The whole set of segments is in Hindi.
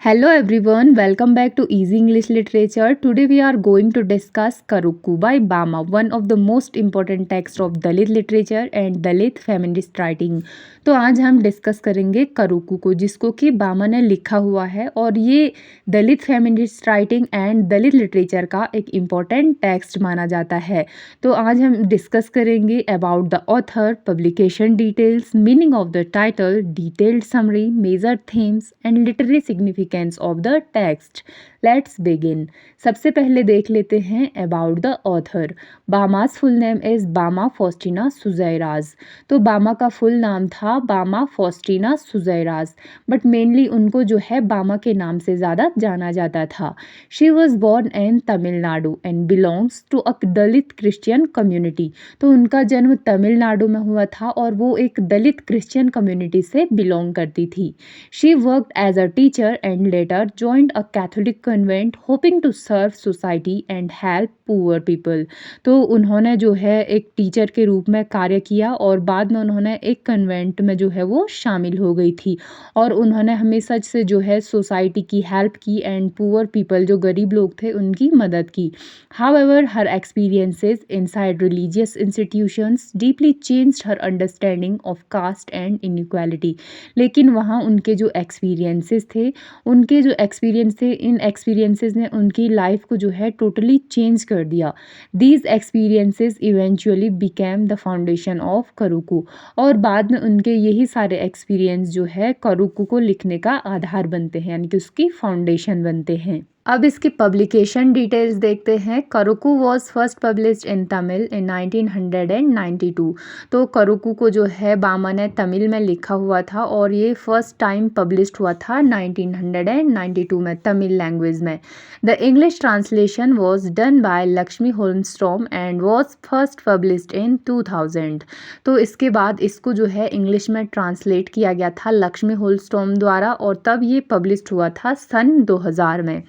Hello everyone, welcome back to Easy English Literature. Today we are going to discuss Karukku by Bama, one of the most important texts of Dalit literature and Dalit feminist writing. तो आज हम डिस्कस करेंगे करुकू को, जिसको कि बामा ने लिखा हुआ है और ये Dalit feminist writing and Dalit literature का एक इम्पॉर्टेंट टेक्स्ट माना जाता है। तो आज हम डिस्कस करेंगे about the author, publication details, meaning of the title, detailed summary, major themes and literary significance of the text. Let's begin. सबसे पहले देख लेते हैं about the author. Bama's full name is Bama Faustina Soosairaj. तो बामा का फुल नाम था बामा फॉस्टिना सुज़ैराज, बट मेनली उनको जो है बामा के नाम से ज़्यादा जाना जाता था। She was born in Tamil Nadu and belongs to a Dalit Christian community. तो उनका जन्म तमिलनाडु में हुआ था और वो एक दलित क्रिश्चियन कम्युनिटी से बिलोंग करती थी। She worked as a teacher and later joined a Catholic convent hoping to serve society and help poor people. तो उन्होंने जो है एक टीचर के रूप में कार्य किया और बाद में उन्होंने एक कन्वेंट में जो है वो शामिल हो गई थी और उन्होंने हमेशा से जो है सोसाइटी की हेल्प की एंड पुअर पीपल जो गरीब लोग थे उनकी मदद की। However her experiences inside religious institutions deeply changed her understanding of caste and inequality. लेकिन वहाँ उनके जो एक्सपीरियंसेस थे, उनके जो एक्सपीरियंस थे, इन एक्सपीरियंसेस ने उनकी लाइफ को जो है टोटली चेंज कर दिया। These experiences eventually became the foundation of Karukku. और बाद में उनके यही सारे एक्सपीरियंस जो है करुकू को लिखने का आधार बनते हैं, यानी कि उसकी फाउंडेशन बनते हैं। अब इसकी पब्लिकेशन डिटेल्स देखते हैं। Karukku was first published in Tamil in 1992। तो करुकू को जो है बामा ने तमिल में लिखा हुआ था और ये फर्स्ट टाइम पब्लिश्ड हुआ था 1992 में तमिल लैंग्वेज में। The English translation was done by Lakshmi Holmstrom and was first published in 2000। तो इसके बाद इसको जो है इंग्लिश में ट्रांसलेट किया गया था लक्ष्मी होल्मस्ट्रॉम द्वारा और तब ये पब्लिश्ड हुआ था सन 2000 में।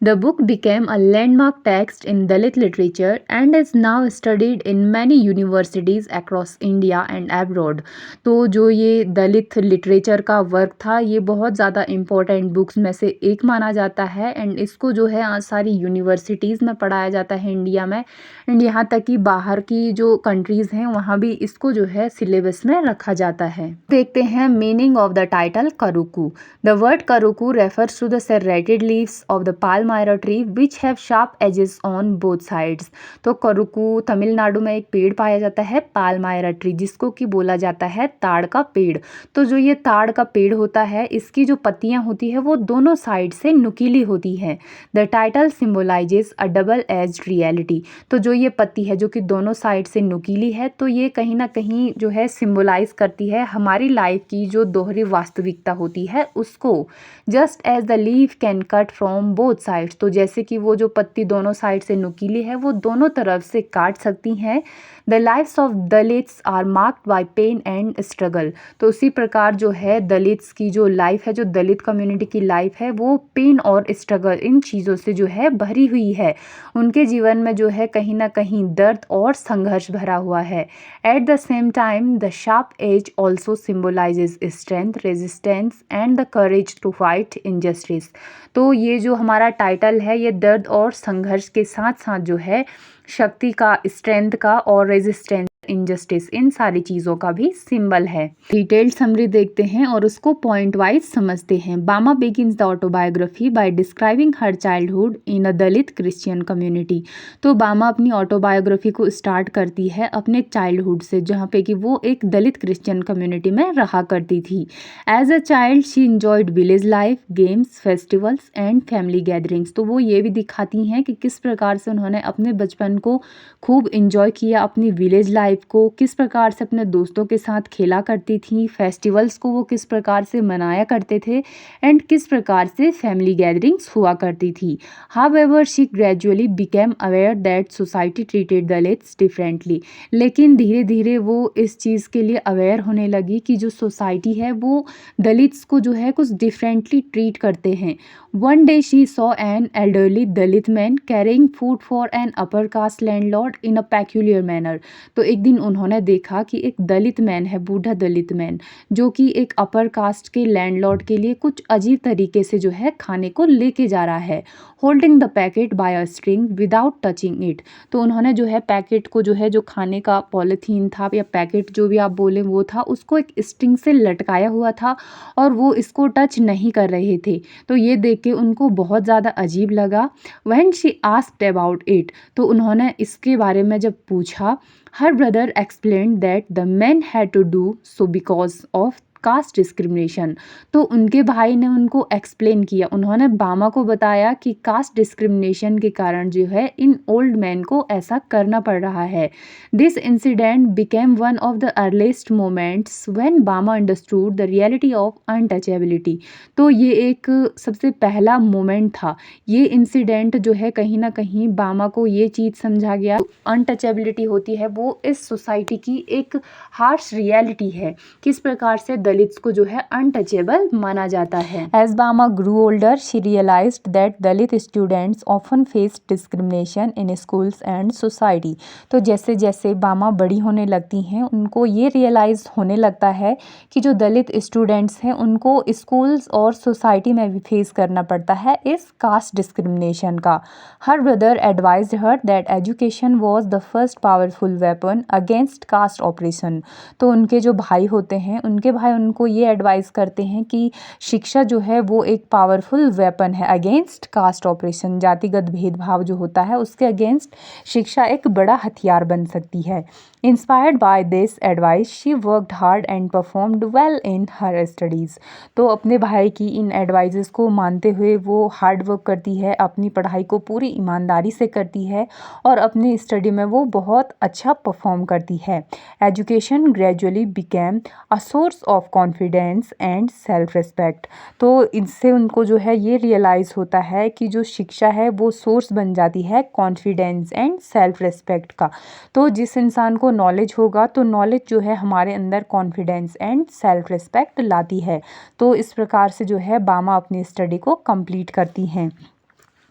The book became a landmark text in Dalit literature and is now studied in many universities across India and abroad. तो जो ये दलित लिटरेचर का वर्क था ये बहुत ज़्यादा इम्पोर्टेंट बुक्स में से एक माना जाता है एंड इसको जो है आज सारी यूनिवर्सिटीज़ में पढ़ाया जाता है इंडिया में एंड यहाँ तक कि बाहर की जो कंट्रीज़ हैं वहाँ भी इसको जो है सिलेबस में रखा जाता है। देखते हैं meaning of the title Karukku. The word Karukku refers to the serrated leaves of the palmyra tree which have sharp edges on both sides। तो करुकू तमिलनाडु में एक पेड़ पाया जाता है पालमायरा ट्री, जिसको कि बोला जाता है ताड़ का पेड़। तो जो ये ताड़ का पेड़ होता है इसकी जो पत्तियां होती है वो दोनों साइड से नुकीली होती हैं। The title symbolises a double edged reality. तो जो ये पत्ती है जो कि दोनों साइड से नुकीली है तो ये कहीं ना कहीं जो है सिम्बोलाइज करती है हमारी लाइफ की जो दोहरी वास्तविकता होती है उसको। Just as the leaf can cut from both sides. तो जैसे कि वो जो पत्ती दोनों साइड से नुकीली है वो दोनों तरफ से काट सकती हैं। The lifes of Dalits are marked by pain and struggle. तो उसी प्रकार जो है दलित्स की जो लाइफ है, जो दलित कम्युनिटी की लाइफ है वो पेन और स्ट्रगल इन चीज़ों से जो है भरी हुई है। उनके जीवन में जो है कहीं ना कहीं दर्द और संघर्ष भरा हुआ है। At the same time the sharp edge also symbolises strength, resistance and the courage to fight injustice. तो ये जो हमारा टाइटल है ये दर्द और संघर्ष के साथ साथ जो है शक्ति का, स्ट्रेंथ का और रेजिस्टेंस, इनजस्टिस, इन सारी चीज़ों का भी सिंबल है। डिटेल्ड समरी देखते हैं और उसको पॉइंट वाइज समझते हैं। Bama begins the autobiography by describing her childhood in a Dalit Christian community. तो बामा अपनी ऑटोबायोग्राफी को स्टार्ट करती है अपने चाइल्डहुड से, जहाँ पे कि वो एक दलित क्रिश्चियन कम्युनिटी में रहा करती थी। As a child she enjoyed village life, games, festivals and family gatherings. तो वो ये भी दिखाती हैं कि किस प्रकार से उन्होंने अपने बचपन को खूब इंजॉय किया, अपनी विलेज लाइफ को किस प्रकार से अपने दोस्तों के साथ खेला करती थी, फेस्टिवल्स को वो किस प्रकार से मनाया करते थे एंड किस प्रकार से फैमिली गैदरिंग्स हुआ करती थी। However she gradually became aware that society treated Dalits differently. लेकिन धीरे धीरे वो इस चीज़ के लिए अवेयर होने लगी कि जो सोसाइटी है वो दलित्स को जो है कुछ डिफरेंटली ट्रीट करते हैं। One day she saw an elderly Dalit man carrying food for an upper caste landlord in a peculiar manner. तो एक एक दिन उन्होंने देखा कि एक दलित मैन है, बूढ़ा दलित मैन, जो कि एक अपर कास्ट के लैंडलॉर्ड के लिए कुछ अजीब तरीके से जो है खाने को लेके जा रहा है, holding the packet by a string without touching it. तो उन्होंने जो है पैकेट को जो है, जो खाने का पॉलीथीन था या पैकेट जो भी आप बोलें वो था, उसको एक स्ट्रिंग से लटकाया हुआ था और वो इसको टच नहीं कर रहे थे। तो ये देख के उनको बहुत ज़्यादा अजीब लगा। When she asked about it, तो उन्होंने इसके बारे में जब पूछा, her brother explained that the man had to do so because of caste discrimination. तो उनके भाई ने उनको एक्सप्लेन किया, उन्होंने बामा को बताया कि कास्ट डिस्क्रिमिनेशन के कारण जो है इन ओल्ड मैन को ऐसा करना पड़ रहा है। This incident became one of the earliest moments when Bama understood the reality of untouchability. तो ये एक सबसे पहला मोमेंट था। ये इंसिडेंट जो है कहीं ना कहीं बामा को ये चीज़ समझा गया, अनटचेबिलिटी होती है वो इस सोसाइटी की एक हार्श रियलिटी है, किस प्रकार से दलित्स को जो है अनटचेबल माना जाता है। As Bama grew older she realised that Dalit students often face discrimination in schools and society. तो जैसे जैसे बामा बड़ी होने लगती हैं, उनको ये रियलाइज होने लगता है कि जो दलित स्टूडेंट्स हैं उनको स्कूल्स और सोसाइटी में भी फेस करना पड़ता है इस कास्ट डिस्क्रिमिनेशन का। Her brother advised her that education was the first powerful weapon against caste operation. तो उनके जो भाई होते हैं, उनके भाई उनको ये एडवाइस करते हैं कि शिक्षा जो है वो एक पावरफुल वेपन है अगेंस्ट कास्ट ऑपरेशन, जातिगत भेदभाव जो होता है उसके अगेंस्ट शिक्षा एक बड़ा हथियार बन सकती है। Inspired by this advice she worked hard and performed well in her studies. तो अपने भाई की इन एडवाइजेस को मानते हुए वो हार्ड वर्क करती है, अपनी पढ़ाई को पूरी ईमानदारी से करती है और अपनी स्टडी में वो बहुत अच्छा परफॉर्म करती है। Education gradually became a source of confidence and self respect. तो इससे उनको जो है ये रियलाइज़ होता है कि जो शिक्षा है वो सोर्स बन जाती है कॉन्फिडेंस एंड सेल्फ रिस्पेक्ट का। तो जिस इंसान को नॉलेज होगा, तो नॉलेज जो है हमारे अंदर कॉन्फिडेंस एंड सेल्फ रिस्पेक्ट लाती है। तो इस प्रकार से जो है बामा अपनी स्टडी को कंप्लीट करती हैं।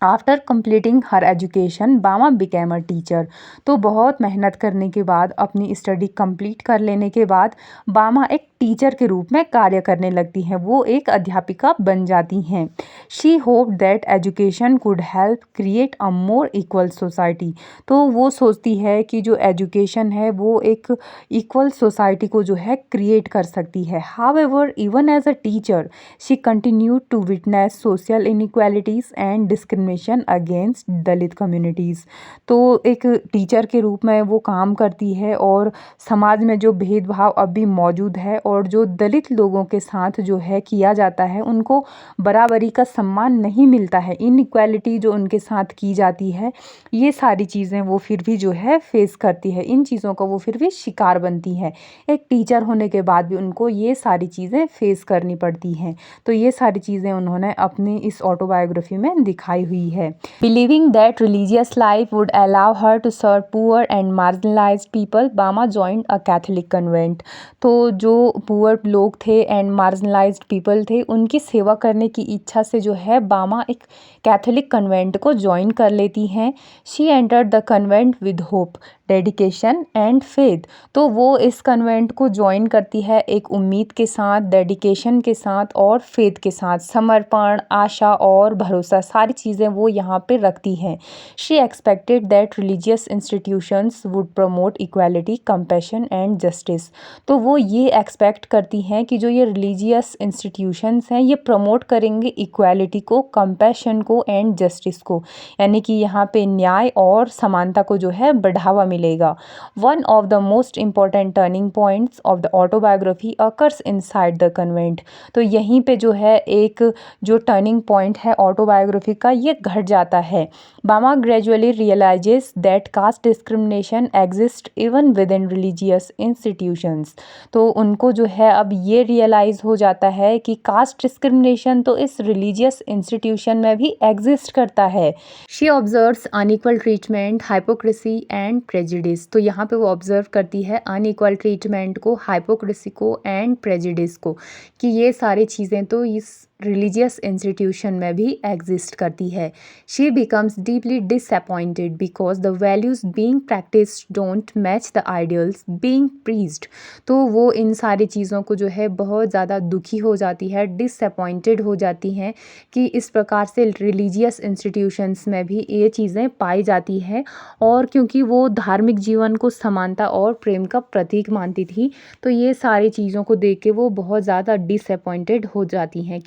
आफ्टर कंप्लीटिंग हर एजुकेशन बामा बिकेम अ टीचर। तो बहुत मेहनत करने के बाद, अपनी स्टडी कंप्लीट कर लेने के बाद बामा एक टीचर के रूप में कार्य करने लगती हैं, वो एक अध्यापिका बन जाती हैं। She hope that education could help create a more equal society. तो वो सोचती है कि जो एजुकेशन है वो एक इक्वल सोसाइटी को जो है क्रिएट कर सकती है। However even as a teacher she continued to witness social inequalities and discrimination against Dalit communities. तो एक टीचर के रूप में वो काम करती है और समाज में जो भेदभाव अब भी मौजूद है और जो दलित लोगों के साथ जो है किया जाता है, उनको बराबरी का सम्मान नहीं मिलता है, इनइक्वालिटी जो उनके साथ की जाती है, ये सारी चीज़ें वो फिर भी जो है फेस करती है, इन चीज़ों का वो फिर भी शिकार बनती है। एक टीचर होने के बाद भी उनको ये सारी चीज़ें फेस करनी पड़ती हैं। तो ये सारी चीज़ें उन्होंने अपनी इस ऑटोबायोग्राफी में दिखाई हुई है। Believing that religious life would allow her to serve poor and marginalised people, Bama joined a Catholic convent. तो जो पुअर लोग थे एंड मार्जिनलाइज्ड पीपल थे, उनकी सेवा करने की इच्छा से जो है बामा एक कैथोलिक कन्वेंट को ज्वाइन कर लेती हैं। She entered the convent with hope, dedication and faith. तो वो इस कन्वेंट को ज्वाइन करती है एक उम्मीद के साथ, डेडिकेशन के साथ और फेथ के साथ, समर्पण, आशा और भरोसा, सारी चीज़ें वो यहाँ पे रखती हैं। She expected that religious institutions would promote equality, compassion and justice. तो वो ये एक्सपेक्ट करती हैं कि जो ये रिलीजियस इंस्टीट्यूशंस हैं ये प्रमोट करेंगे इक्वालिटी को, कंपैशन को एंड जस्टिस को, यानी कि यहाँ पे न्याय और समानता को जो है बढ़ावा मिलेगा। One of the most important turning points of the autobiography occurs inside the convent. तो यहीं पे जो है एक जो टर्निंग पॉइंट है ऑटोबायोग्राफी का, ये घट जाता है। Bama gradually realises that caste discrimination exist even within religious institutions. तो उनको जो है अब ये रियलाइज़ हो जाता है कि कास्ट डिस्क्रिमिनेशन तो इस रिलीजियस इंस्टीट्यूशन में भी एग्जिस्ट करता है। She observes unequal treatment, hypocrisy and prejudice. तो यहाँ पे वो ऑब्जर्व करती है अनइक्वल ट्रीटमेंट को, हाइपोक्रेसी को एंड प्रेजुडिस को, कि ये सारी चीज़ें तो इस रिलीजियस इंस्टीट्यूशन में भी एग्जिस्ट करती है। She becomes deeply disappointed because the values being practice don't match the ideals being preached. तो वो इन सारी चीज़ों को जो है बहुत ज़्यादा दुखी हो जाती है, डिसअपॉइंटेड हो जाती हैं कि इस प्रकार से रिलीजियस इंस्टीट्यूशंस में भी ये चीज़ें पाई जाती है। और क्योंकि वो धार्मिक जीवन को समानता और प्रेम का प्रतीक मानती थी, तो ये सारी चीज़ों को देख के वो बहुत ज़्यादा डिसअपॉइंटेड हो जाती हैं।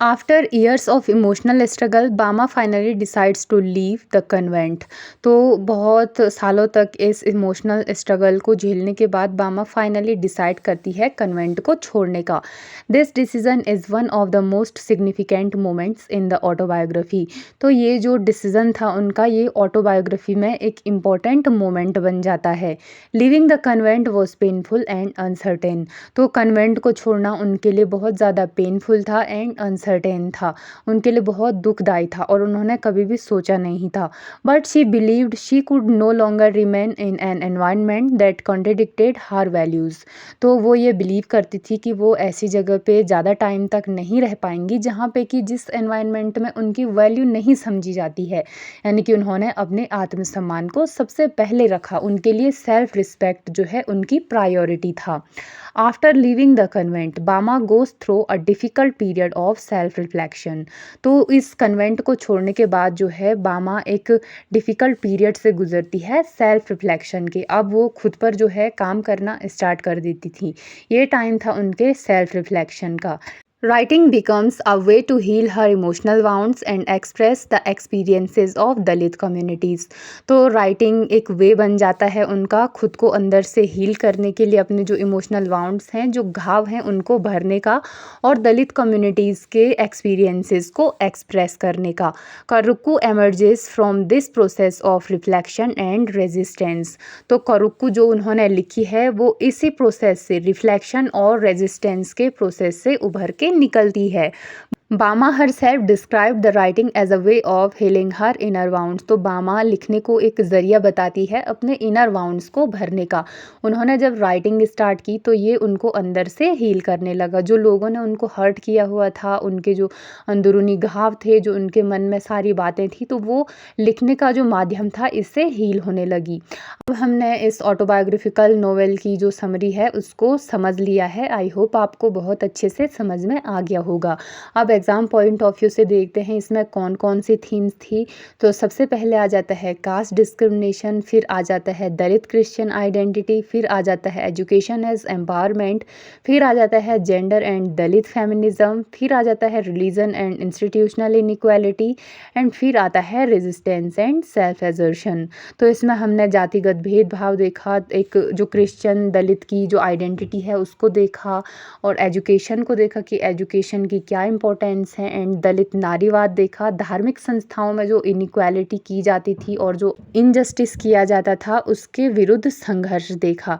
After years of emotional struggle Bama finally decides to leave the convent. तो बहुत सालों तक इस इमोशनल स्ट्रगल को झेलने के बाद बामा फाइनली डिसाइड करती है कन्वेंट को छोड़ने का। This decision is one of the most significant moments in the autobiography. तो ये जो डिसीजन था उनका, ये ऑटोबायोग्राफी में एक इम्पॉर्टेंट मोमेंट बन जाता है। Living the convent was painful and uncertain. तो कन्वेंट को छोड़ना उनके लिए बहुत ज़्यादा पेनफुल था एंड अनसर्टेन था, उनके लिए बहुत दुखदाई था और उन्होंने कभी भी सोचा नहीं था। But she believed she could no longer remain in an environment that contradicted her values. तो वो ये बिलीव करती थी कि वो ऐसी जगह पे ज़्यादा टाइम तक नहीं रह पाएंगी जहाँ पे कि जिस एनवायरनमेंट में उनकी वैल्यू नहीं समझी जाती है। यानी कि उन्होंने अपने आत्मसम्मान को सबसे पहले रखा, उनके लिए सेल्फ रिस्पेक्ट जो है उनकी प्रायोरिटी था। आफ्टर लिविंग द कन्वेंट बामा goes through a difficult period of self reflection. तो इस कन्वेंट को छोड़ने के बाद जो है बामा एक डिफ़िकल्ट पीरियड से गुजरती है सेल्फ रिफ्लेक्शन के। अब वो खुद पर जो है काम करना स्टार्ट कर देती थी। ये टाइम था उनके सेल्फ रिफ्लेक्शन का। Writing becomes a way to heal her emotional wounds and express the experiences of Dalit communities। तो राइटिंग एक वे बन जाता है उनका खुद को अंदर से हील करने के लिए, अपने जो इमोशनल वाउंड्स हैं, जो घाव हैं, उनको भरने का और दलित कम्युनिटीज़ के एक्सपीरियंसेस को एक्सप्रेस करने का। Karukku emerges from this process of reflection and resistance. तो करुक्कू जो उन्होंने लिखी है वो इसी प्रोसेस से, रिफ्लेक्शन और रेजिस्टेंस के प्रोसेस से उभर के निकलती है। Bama herself describe the writing as a way of healing her inner wounds. तो बामा लिखने को एक ज़रिया बताती है अपने इनर वाउंड्स को भरने का। उन्होंने जब राइटिंग स्टार्ट की तो ये उनको अंदर से हील करने लगा। जो लोगों ने उनको हर्ट किया हुआ था, उनके जो अंदरूनी घाव थे, जो उनके मन में सारी बातें थी, तो वो लिखने का जो माध्यम था इससे हील होने लगी। अब हमने इस ऑटोबायोग्राफिकल नोवेल की जो समरी है उसको समझ लिया है। आई होप आपको बहुत अच्छे से समझ में आ गया होगा। अब एग्ज़ाम पॉइंट ऑफ व्यू से देखते हैं इसमें कौन कौन सी थीम्स थी। तो सबसे पहले आ जाता है कास्ट डिस्क्रिमिनेशन, फिर आ जाता है दलित क्रिश्चियन आइडेंटिटी, फिर आ जाता है एजुकेशन एज एम्पावरमेंट, फिर आ जाता है जेंडर एंड दलित फेमिनिज्म, फिर आ जाता है religion and institutional inequality, and फिर आता है रेजिस्टेंस एंड सेल्फ एजर्शन। तो इसमें हमने जातिगत भेदभाव देखा, एक जो क्रिश्चियन दलित की जो आइडेंटिटी है उसको देखा, और एजुकेशन को देखा कि एजुकेशन की क्या इंपॉर्टेंस है, एंड दलित नारीवाद देखा, धार्मिक संस्थाओं में जो इनइक्वालिटी की जाती थी और जो इनजस्टिस किया जाता था उसके विरुद्ध संघर्ष देखा।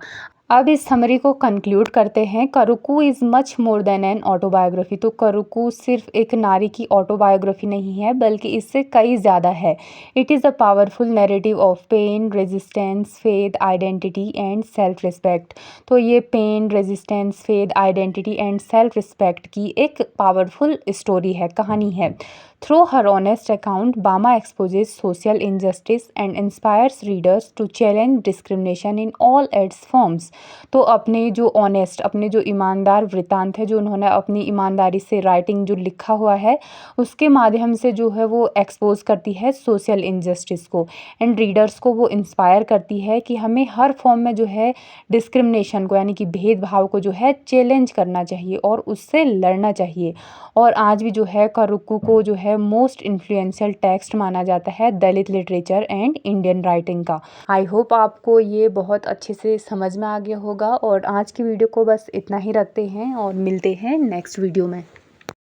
अब इस समरी को कंक्लूड करते हैं। Karukku is much more than an autobiography. तो करुक्कू सिर्फ एक नारी की ऑटोबायोग्राफी नहीं है बल्कि इससे कई ज़्यादा है। It is a powerful narrative of pain, resistance, faith, identity and self respect. तो ये pain, resistance, faith, identity and self respect की एक पावरफुल स्टोरी है, कहानी है। Through her honest account, Bama exposes social injustice and inspires readers to challenge discrimination in all its forms। तो अपने जो ऑनेस्ट, अपने जो ईमानदार वृत्तांत है, जो उन्होंने अपनी ईमानदारी से राइटिंग जो लिखा हुआ है उसके माध्यम से जो है वो एक्सपोज करती है सोशल इनजस्टिस को, एंड रीडर्स को वो इंस्पायर करती है कि हमें हर फॉर्म में जो है डिस्क्रिमिनेशन को, यानी कि भेदभाव को जो है चैलेंज करना चाहिए और उससे लड़ना चाहिए। और आज भी जो है करुक्कू को जो है मोस्ट इन्फ्लुएंशियल टेक्स्ट माना जाता है दलित लिटरेचर एंड इंडियन राइटिंग का। आई होप आपको ये बहुत अच्छे से समझ में आ गया होगा, और आज की वीडियो को बस इतना ही रखते हैं और मिलते हैं नेक्स्ट वीडियो में।